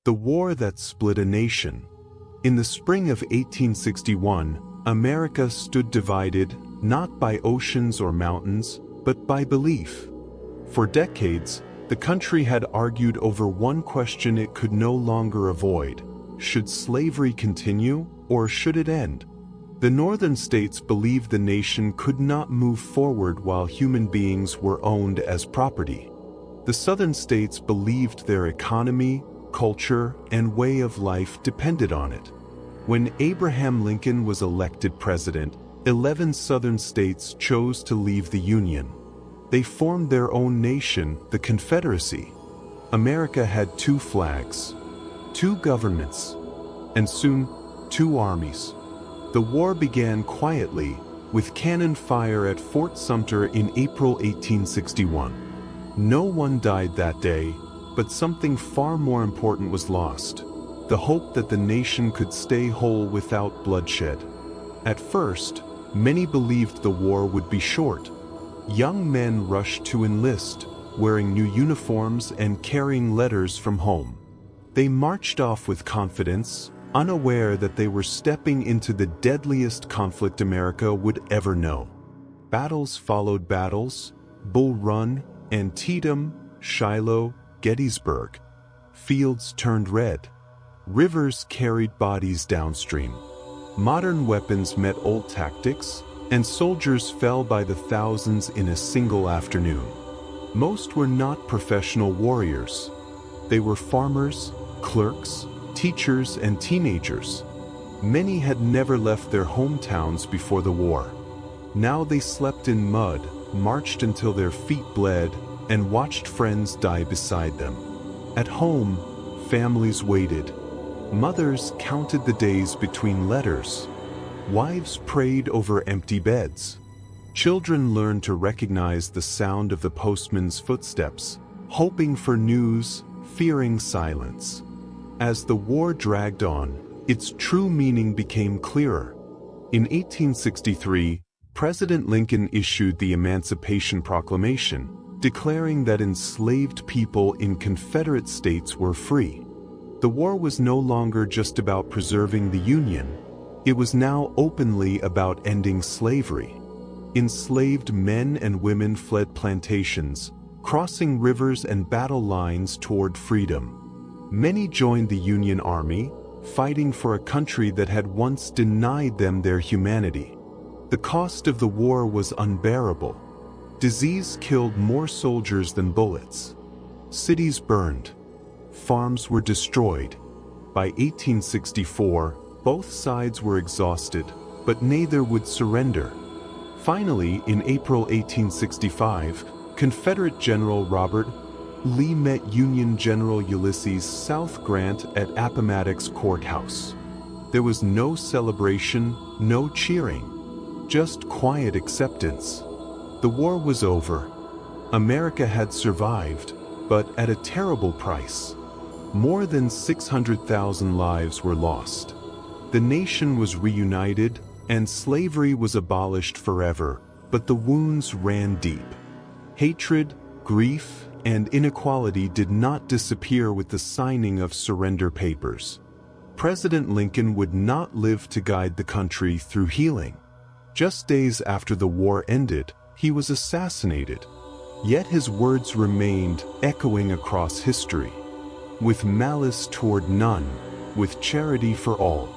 The war that split a nation. In the spring of 1861, America stood divided, not by oceans or mountains, but by belief. For decades, the country had argued over one question it could no longer avoid: should slavery continue, or should it end? The northern states believed the nation could not move forward while human beings were owned as property. The southern states believed their economy, culture, and way of life depended on it. When Abraham Lincoln was elected president, 11 southern states chose to leave the Union. They formed their own nation, the Confederacy. America had 2 flags, 2 governments, and soon 2 armies. The war began quietly, with cannon fire at Fort Sumter in April 1861. No one died that day, but something far more important was lost: the hope that the nation could stay whole without bloodshed. At first, many believed the war would be short. Young men rushed to enlist, wearing new uniforms and carrying letters from home. They marched off with confidence, unaware that they were stepping into the deadliest conflict America would ever know. Battles followed battles: Bull Run, Antietam, Shiloh, Gettysburg. Fields turned red. Rivers carried bodies downstream. Modern weapons met old tactics, and soldiers fell by the thousands in a single afternoon. Most were not professional warriors. They were farmers, clerks, teachers, and teenagers. Many had never left their hometowns before the war. Now they slept in mud, marched until their feet bled, and watched friends die beside them. At home, families waited. Mothers counted the days between letters. Wives prayed over empty beds. Children learned to recognize the sound of the postman's footsteps, hoping for news, fearing silence. As the war dragged on, its true meaning became clearer. In 1863, President Lincoln issued the Emancipation Proclamation, declaring that enslaved people in Confederate states were free. The war was no longer just about preserving the Union. It was now openly about ending slavery. Enslaved men and women fled plantations, crossing rivers and battle lines toward freedom. Many joined the Union Army, fighting for a country that had once denied them their humanity. The cost of the war was unbearable. Disease killed more soldiers than bullets. Cities burned. Farms were destroyed. By 1864, both sides were exhausted, but neither would surrender. Finally, in April 1865, Confederate General Robert Lee met Union General Ulysses South Grant at Appomattox Courthouse. There was no celebration, no cheering, just quiet acceptance. The war was over. America had survived, but at a terrible price. More than 600,000 lives were lost. The nation was reunited, and slavery was abolished forever, but the wounds ran deep. Hatred, grief, and inequality did not disappear with the signing of surrender papers. President Lincoln would not live to guide the country through healing. Just days after the war ended, he was assassinated. Yet his words remained, echoing across history. With malice toward none, with charity for all.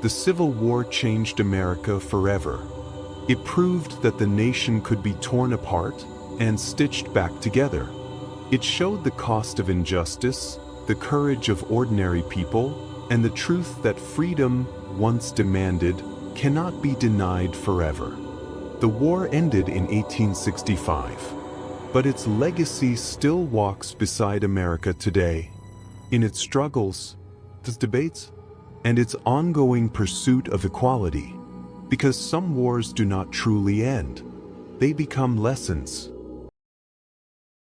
The Civil War changed America forever. It proved that the nation could be torn apart and stitched back together. It showed the cost of injustice, the courage of ordinary people, and the truth that freedom, once demanded, cannot be denied forever. The war ended in 1865, but its legacy still walks beside America today. In its struggles, its debates, and its ongoing pursuit of equality. Because some wars do not truly end. They become lessons.